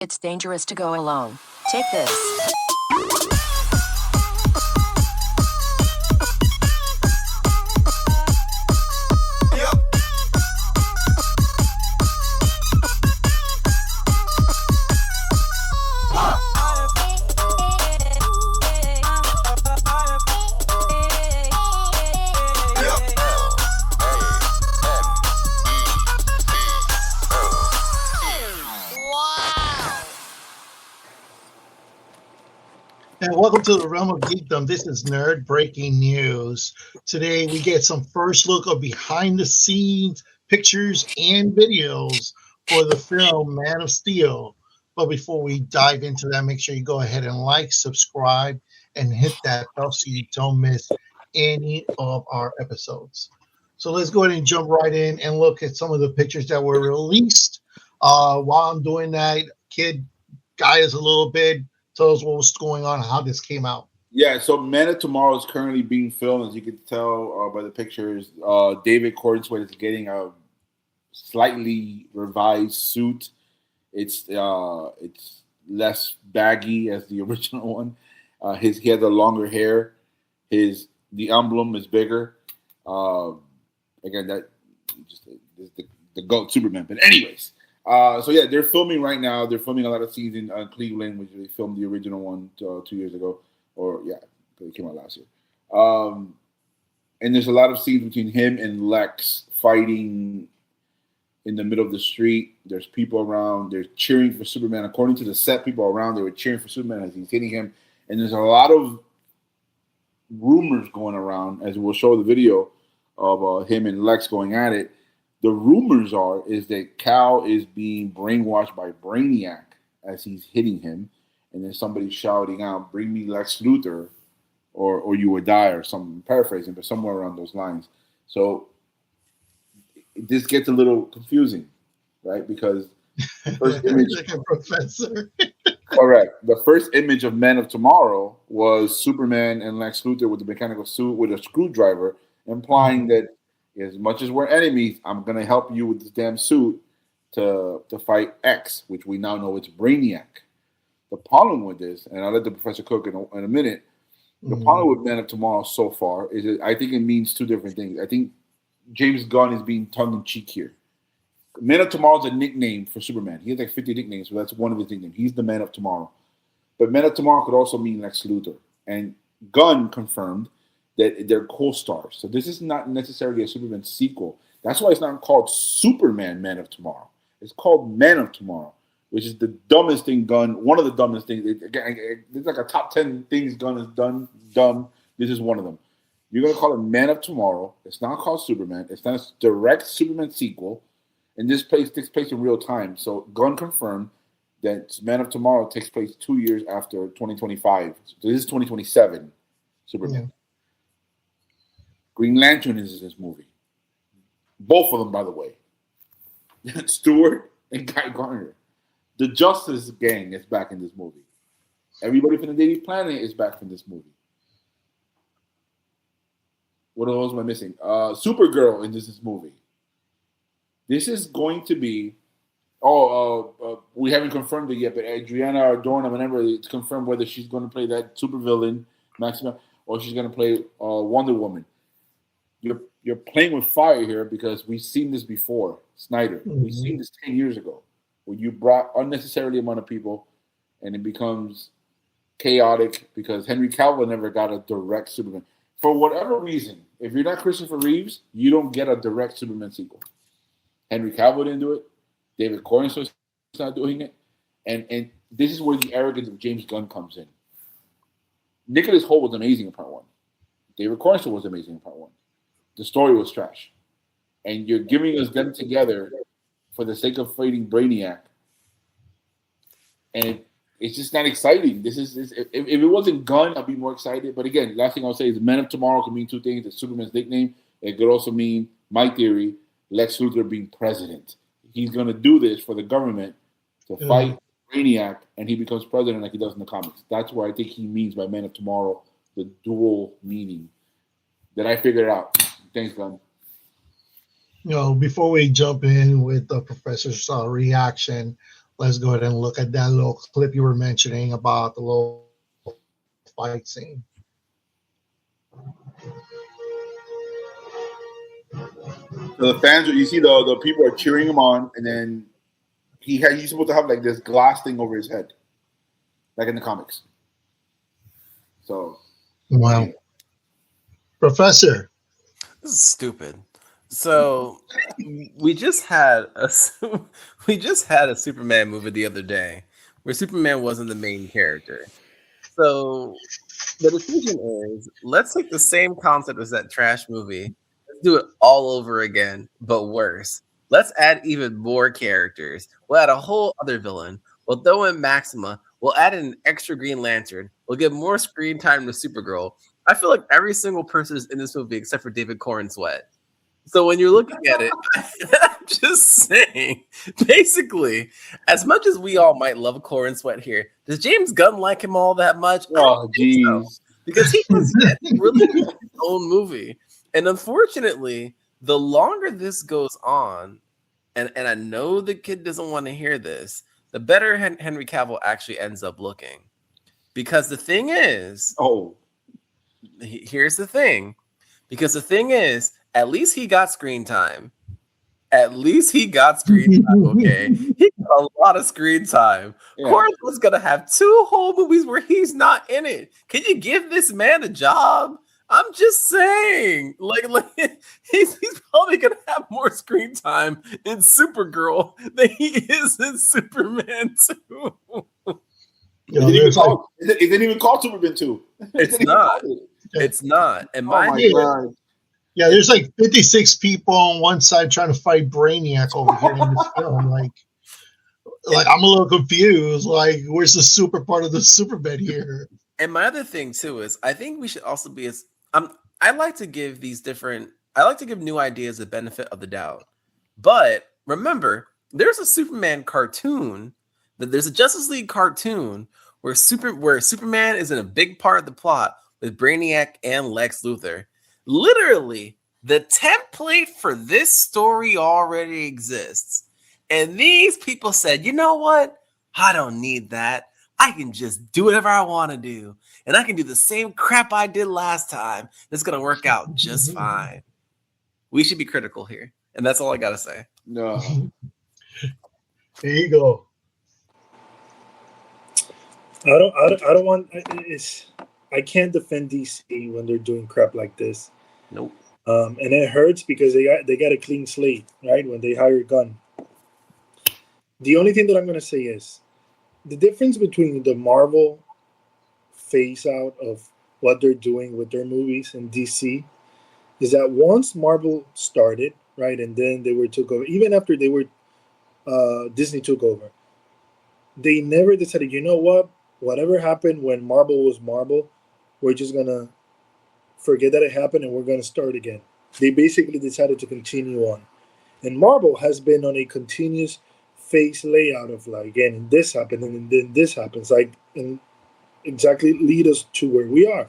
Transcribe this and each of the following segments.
It's dangerous to go alone. Take this. And welcome to the realm of geekdom. This is Nerd Breaking News. Today we get some first look of behind the scenes pictures and videos for the film Man of Steel. But before we dive into that, make sure you go ahead and like, subscribe, and hit that bell so you don't miss any of our episodes. So let's go ahead and jump right in and look at some of the pictures that were released. While I'm doing that, Kid, guide us a little bit. Tell us what was going on, how this came out. Yeah, so Man of Tomorrow is currently being filmed, as you can tell by the pictures. David Cornsway is getting a slightly revised suit. It's less baggy as the original one. He has a longer hair. The emblem is bigger. Again, that just the GOAT Superman. But anyways. So yeah, they're filming right now. They're filming a lot of scenes in Cleveland, which they filmed the original one 2 years ago, it came out last year. And there's a lot of scenes between him and Lex fighting in the middle of the street. There's people around. They're cheering for Superman. According to the set, people around, they were cheering for Superman as he's hitting him. And there's a lot of rumors going around, as we'll show the video of him and Lex going at it. The rumors is that Cal is being brainwashed by Brainiac as he's hitting him, and then somebody's shouting out, "Bring me Lex Luthor, or you will die," or something. Paraphrasing, but somewhere around those lines. So this gets a little confusing, right? Because the first image, like a professor. correct. The first image of Man of Tomorrow was Superman and Lex Luthor with the mechanical suit with a screwdriver, implying that, as much as we're enemies, I'm going to help you with this damn suit to fight X, which we now know it's Brainiac. The problem with this, and I'll let the professor cook in a minute, the problem with Man of Tomorrow so far is that I think it means two different things. I think James Gunn is being tongue-in-cheek here. Man of Tomorrow is a nickname for Superman. He has like 50 nicknames, so that's one of his nicknames. He's the Man of Tomorrow. But Man of Tomorrow could also mean Lex Luthor. And Gunn confirmed that they're co-stars. So this is not necessarily a Superman sequel. That's why it's not called Superman Man of Tomorrow. It's called Man of Tomorrow, which is the dumbest thing Gunn, one of the dumbest things. It's like a top 10 things Gunn has done dumb. This is one of them. You're going to call it Man of Tomorrow. It's not called Superman. It's not a direct Superman sequel. And this takes place in real time. So Gunn confirmed that Man of Tomorrow takes place 2 years after 2025. So this is 2027 Superman. Yeah. Green Lantern is in this movie. Both of them, by the way. Stewart and Guy Gardner. The Justice Gang is back in this movie. Everybody from the Daily Planet is back from this movie. What else am I missing? Supergirl in this movie. This is going to be... we haven't confirmed it yet, but Adriana Ardorna, whenever it's confirmed whether she's going to play that supervillain, Maxima, or she's going to play Wonder Woman. You're playing with fire here because we've seen this before, Snyder. Mm-hmm. We've seen this 10 years ago, where you brought unnecessarily amount of people, and it becomes chaotic because Henry Cavill never got a direct Superman. For whatever reason, if you're not Christopher Reeves, you don't get a direct Superman sequel. Henry Cavill didn't do it. David Cornsway is not doing it. And this is where the arrogance of James Gunn comes in. Nicholas Hoult was amazing in part one. David Cornsway was amazing in part one. The story was trash. And you're giving us them together for the sake of fighting Brainiac. And it's just not exciting. If it wasn't Gunn, I'd be more excited. But again, last thing I'll say is Man of Tomorrow can mean two things. It's Superman's nickname. It could also mean, my theory, Lex Luthor being president. He's going to do this for the government to fight Brainiac, and he becomes president like he does in the comics. That's what I think he means by Man of Tomorrow, the dual meaning that I figured out. Thanks, Gunn. Before we jump in with the professor's reaction, let's go ahead and look at that little clip you were mentioning about the little fight scene. So the fans, you see the people are cheering him on, and then he's supposed to have like this glass thing over his head, like in the comics. So, Wow, Professor. This is stupid. So we just had a Superman movie the other day where Superman wasn't the main character. So the decision is, let's take the same concept as that trash movie. Let's do it all over again, but worse. Let's add even more characters. We'll add a whole other villain. We'll throw in Maxima. We'll add in an extra Green Lantern. We'll give more screen time to Supergirl. I feel like every single person is in this movie except for David Corn Sweat. So when you're looking at it, I'm just saying, basically, as much as we all might love Corn Sweat here, does James Gunn like him all that much? oh jeez, So. Because he has yet to really do his own movie. And unfortunately, the longer this goes on, and I know the kid doesn't want to hear this, the better Henry Cavill actually ends up looking. Because the thing is, here's the thing. Because the thing is, at least he got screen time. At least he got screen time, okay? He got a lot of screen time. Yeah. Corey was going to have 2 whole movies where he's not in it. Can you give this man a job? I'm just saying. Like he's probably going to have more screen time in Supergirl than he is in Superman 2. It didn't even call Superman 2. It's not. It's not. And my God. Yeah, there's like 56 people on one side trying to fight Brainiac over here in this film. Like I'm a little confused. Like, where's the super part of the Superman here? And my other thing too is, I think we should also be I like to give new ideas the benefit of the doubt. But remember, there's a Superman cartoon, there's a Justice League cartoon where Superman is in a big part of the plot with Brainiac and Lex Luthor. Literally, the template for this story already exists. And these people said, you know what? I don't need that. I can just do whatever I want to do. And I can do the same crap I did last time. It's going to work out just fine. We should be critical here. And that's all I got to say. No. There you go. I don't want. I can't defend DC when they're doing crap like this. Nope. And it hurts because they got a clean slate, right? When they hire Gunn. The only thing that I'm going to say is the difference between the Marvel phase out of what they're doing with their movies and DC is that once Marvel started, right, and then they took over, even after they were Disney took over, they never decided, you know what? Whatever happened when Marvel was Marvel, we're just going to forget that it happened and we're going to start again. They basically decided to continue on. And Marvel has been on a continuous phase layout of like, and this happened and then this happens, like, and exactly lead us to where we are,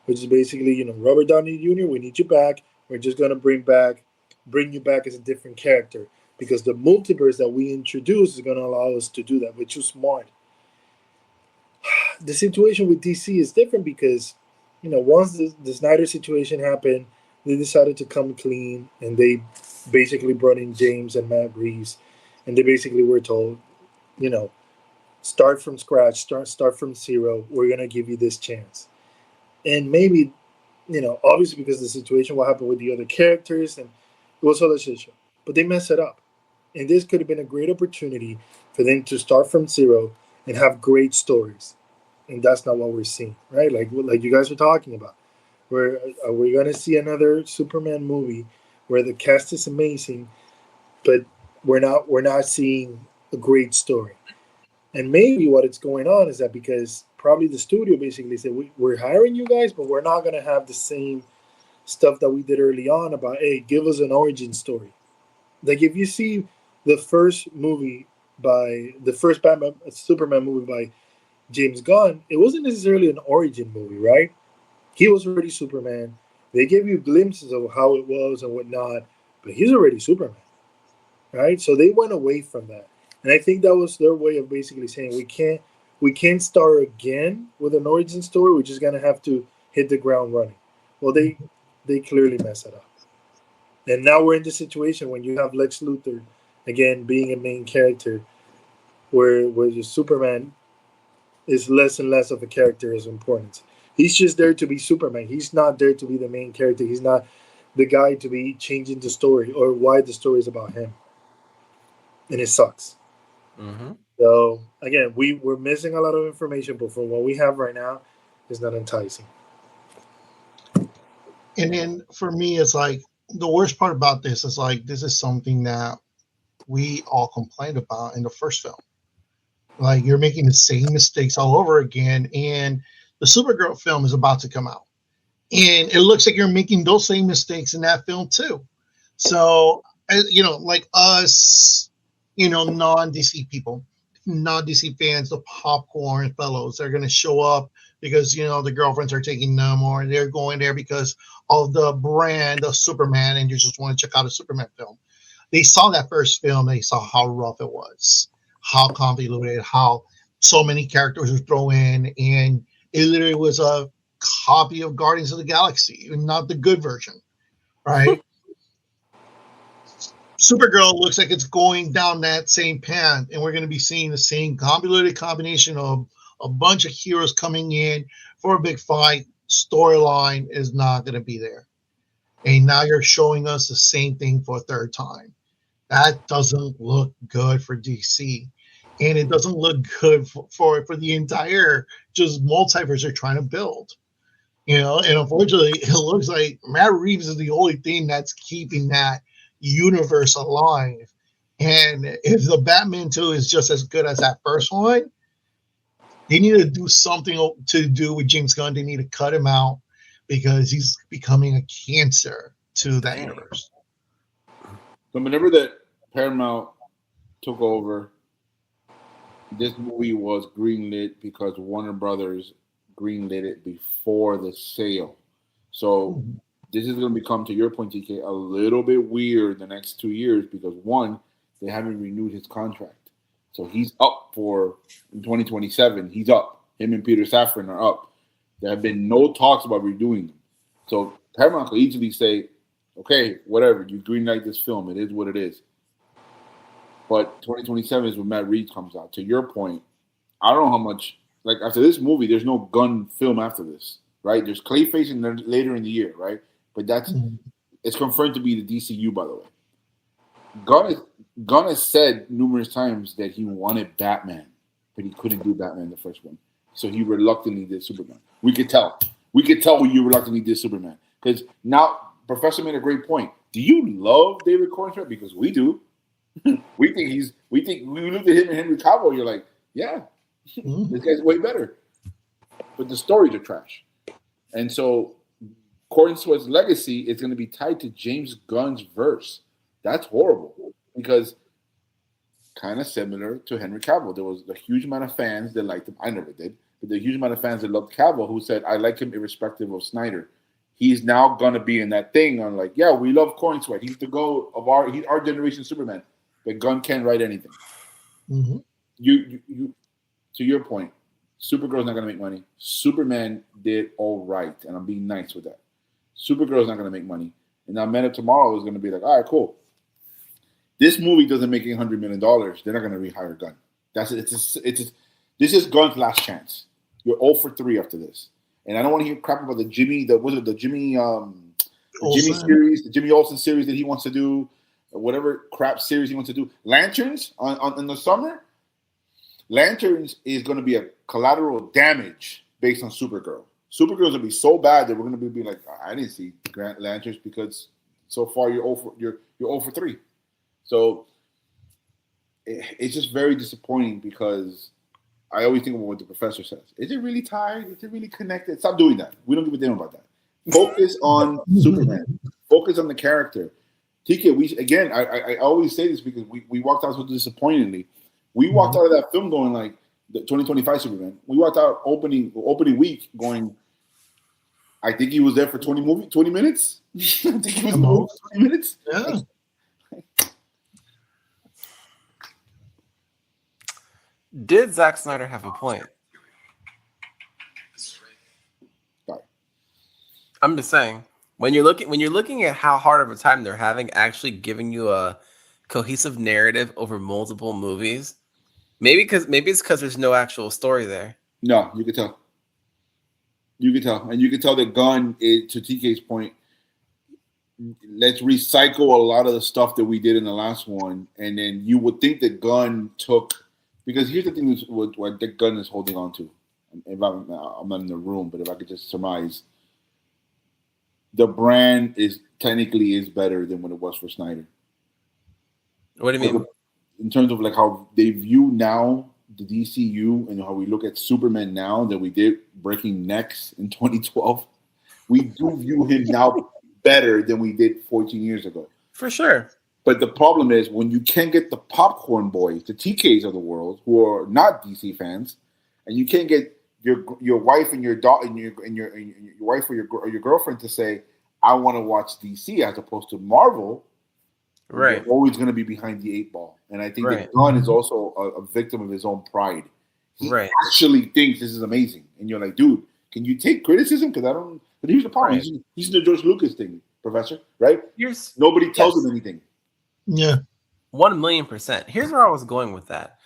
which is basically, Robert Downey Jr., we need you back. We're just going to bring you back as a different character because the multiverse that we introduce is going to allow us to do that, which is smart. The situation with DC is different because, once the Snyder situation happened, they decided to come clean and they basically brought in James and Matt Reeves, and they basically were told, start from scratch, start from zero. We're gonna give you this chance, and maybe, obviously because of the situation, what happened with the other characters, and it was all this issue, but they messed it up, and this could have been a great opportunity for them to start from zero and have great stories. And that's not what we're seeing, right? Like you guys are talking about. We're going to see another Superman movie where the cast is amazing, but we're not seeing a great story. And maybe what it's going on is that because probably the studio basically said, we're hiring you guys, but we're not going to have the same stuff that we did early on about, hey, give us an origin story. Like if you see the first Superman movie by James Gunn, it wasn't necessarily an origin movie, right? He was already Superman. They gave you glimpses of how it was and whatnot, but he's already Superman, right? So they went away from that. And I think that was their way of basically saying we can't start again with an origin story. We're just gonna have to hit the ground running. Well, they clearly mess it up. And now we're in the situation when you have Lex Luthor again being a main character, where the Superman is less and less of a character of importance. He's just there to be Superman. He's not there to be the main character. He's not the guy to be changing the story or why the story is about him. And it sucks. Mm-hmm. So again, we're missing a lot of information, but for what we have right now, it's not enticing. And then for me, it's like the worst part about this is like this is something that we all complained about in the first film. Like you're making the same mistakes all over again, and the Supergirl film is about to come out, and it looks like you're making those same mistakes in that film too. So like us, non-DC people, non-DC fans, the popcorn fellows are going to show up because the girlfriends are taking them, or they're going there because of the brand of Superman, and you just want to check out a Superman film. They saw that first film, they saw how rough it was, how convoluted, how so many characters were thrown in, and it literally was a copy of Guardians of the Galaxy, not the good version, right? Supergirl looks like it's going down that same path, and we're going to be seeing the same convoluted combination of a bunch of heroes coming in for a big fight. Storyline is not going to be there. And now you're showing us the same thing for a third time. That doesn't look good for DC. And it doesn't look good for the entire just multiverse they're trying to build. And unfortunately, it looks like Matt Reeves is the only thing that's keeping that universe alive. And if the Batman 2 is just as good as that first one, they need to do something to do with James Gunn. They need to cut him out because he's becoming a cancer to that universe. So whenever that Paramount took over, this movie was greenlit because Warner Brothers greenlit it before the sale. So this is going to become, to your point, TK, a little bit weird the next 2 years because, one, they haven't renewed his contract. So he's up for in 2027. He's up. Him and Peter Safran are up. There have been no talks about redoing them. So Paramount could easily say, okay, whatever, you greenlight this film. It is what it is. But 2027 is when Matt Reeves comes out. To your point, I don't know how much, like after this movie, there's no Gunn film after this, right? There's Clayface later in the year, right? But that's it's confirmed to be the DCU, by the way. Gunn has said numerous times that he wanted Batman, but he couldn't do Batman the first one. So he reluctantly did Superman. We could tell. We could tell when you reluctantly did Superman. Because now, Professor made a great point. Do you love David Cornswell? Because we do. we looked at him and Henry Cavill, you're like, yeah, this guy's way better. But the stories are trash. And so Cornswell's legacy is going to be tied to James Gunn's verse. That's horrible because kind of similar to Henry Cavill. There was a huge amount of fans that liked him. I never did. But the huge amount of fans that loved Cavill who said, I like him irrespective of Snyder. He's now going to be in that thing. I'm like, yeah, we love Cornswell. He's the GOAT of he's our generation Superman. But Gunn can't write anything. Mm-hmm. You to your point, Supergirl's not going to make money. Superman did all right, and I'm being nice with that. Supergirl's not going to make money. And now Men of Tomorrow is going to be like, all right, cool. This movie doesn't make $800 million. They're not going to rehire Gunn. This is Gunn's last chance. You're 0 for 3 after this. And I don't want to hear crap about the Jimmy series, the Jimmy Olsen series that he wants to do, or whatever crap series he wants to do. Lanterns in the summer. Lanterns is going to be a collateral damage based on Supergirl. Supergirl's going to be so bad that we're going to be like, I didn't see Grant Lanterns because so far you're 0 for 3. So it's just very disappointing because I always think about what the professor says. Is it really tied? Is it really connected? Stop doing that. We don't give a damn about that. Focus on Superman. Focus on the character. TK, I always say this because we walked out so disappointingly. We walked out of that film going like the 2025 Superman. We walked out opening week going, I think he was there for 20 minutes. I think he was in the movie for 20 minutes. Yeah. Did Zack Snyder have a point? Right. I'm just saying, when you're looking at how hard of a time they're having actually giving you a cohesive narrative over multiple movies, maybe it's because there's no actual story there. No, you could tell. You could tell, and you could tell that Gunn, to TK's point, let's recycle a lot of the stuff that we did in the last one, and then you would think that Gunn took, because here's the thing is what Dick Gunn is holding on to. If I'm not in the room, but if I could just surmise, the brand is better than what it was for Snyder. What do you mean? In terms of like how they view now the DCU and how we look at Superman now than we did breaking necks in 2012, we do view him now better than we did 14 years ago. For sure. But the problem is when you can't get the popcorn boys, the TKs of the world, who are not DC fans, and you can't get your wife and your daughter and your wife or your girlfriend to say, I want to watch DC as opposed to Marvel. Right. They're always going to be behind the 8 ball. And I think that Gunn is also a victim of his own pride. He actually thinks this is amazing. And you're like, dude, can you take criticism? Because I don't. But here's the problem. Right. He's the George Lucas thing, Professor, right? Nobody tells him anything. Yeah. 1,000,000%. Here's where I was going with that.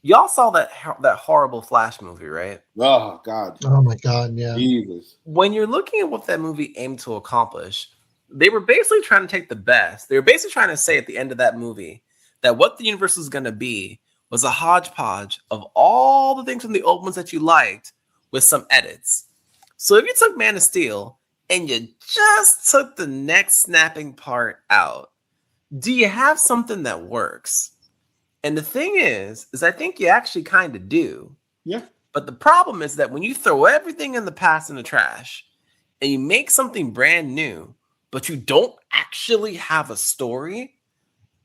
Y'all saw that horrible Flash movie, right? Oh, God. Oh, my God, yeah. Jesus. When you're looking at what that movie aimed to accomplish, they were basically trying to take the best. They were basically trying to say at the end of that movie that what the universe was going to be was a hodgepodge of all the things from the old ones that you liked with some edits. So if you took Man of Steel and you just took the neck snapping part out, do you have something that works? And the thing is I think you actually kind of do. Yeah. But the problem is that when you throw everything in the past in the trash and you make something brand new, but you don't actually have a story,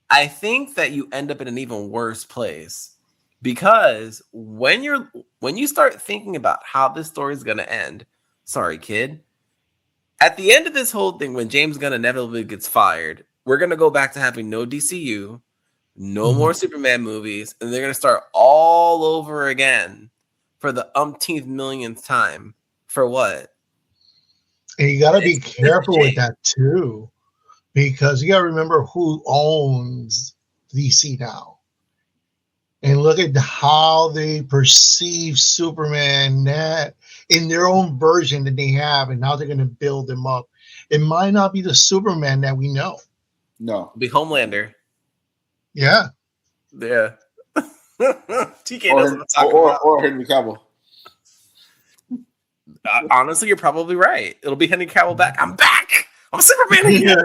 I think that you end up in an even worse place. Because when you start thinking about how this story is going to end, sorry, kid, at the end of this whole thing, when James Gunn inevitably gets fired, we're going to go back to having no DCU, no more Superman movies, and they're going to start all over again for the umpteenth millionth time. For what? And you got to be careful with that, too, because you got to remember who owns DC now. And look at how they perceive Superman in their own version that they have, and how they're going to build them up. It might not be the Superman that we know. No. It'll be Homelander. Yeah. Yeah. TK knows what I'm talking about. Or Henry Cavill. Honestly, you're probably right. It'll be Henry Cavill back. I'm back. I'm Superman again.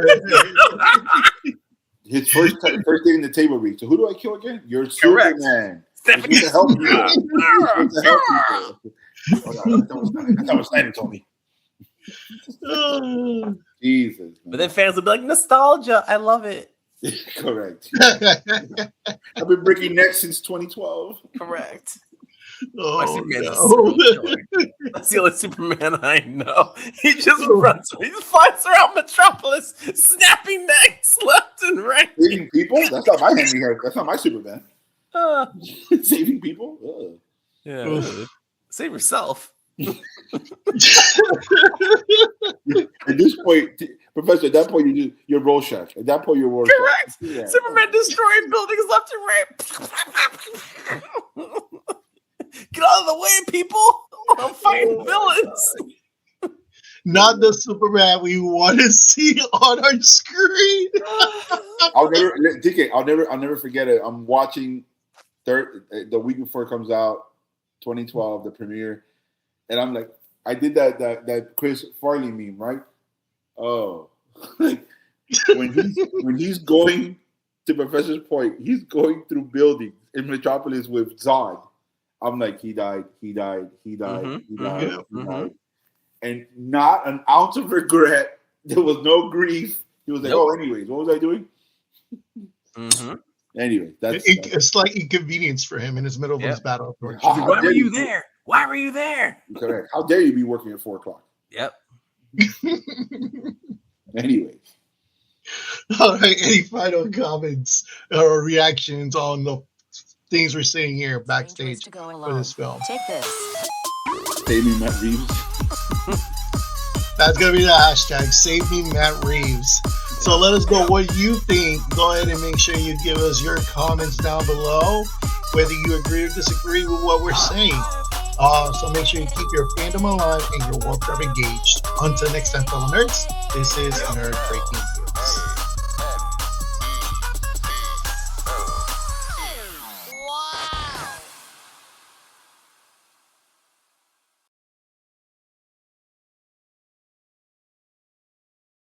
His first day in the table read. So who do I kill again? You're Superman. Stephanie. To help people. That's what Snyder told me. Jesus. Man. But then fans will be like, nostalgia. I love it. Correct. I've been breaking necks since 2012. Correct. Oh, My Superman no. is that's the only Superman I know. He just runs. He just flies around Metropolis, snapping necks left and right. Saving people? That's not my Henry hair. That's not my Superman. Saving people? Ugh. Yeah. Save yourself. At this point, Professor, at that point you're Rorschach. At that point you're Rorschach. Correct. Yeah. Superman destroying buildings left and right. Get out of the way, people! I'm fighting villains. Not the Superman we want to see on our screen. I'll never forget it. I'm watching the week before it comes out, 2012, the premiere, and I'm like, I did that Chris Farley meme, right? Oh, when he's going, to Professor's point, he's going through buildings in Metropolis with Zod. I'm like, he died. And not an ounce of regret. There was no grief. He was like, anyways, what was I doing? Anyway, it's like inconvenience for him in his middle of his battle. Why were you there? Why were you there? Correct. How dare you be working at 4:00? Yep. Anyways. All right. Any final comments or reactions on the things we're seeing here Dangerous backstage to go for alone. this film. Take this. Save me, Matt Reeves. That's gonna be the hashtag. Save me, Matt Reeves. So let us know what you think. Go ahead and make sure you give us your comments down below, whether you agree or disagree with what we're saying. So make sure you keep your fandom alive and your warp drive engaged. Until next time, fellow nerds, this is Nerd Breaking News.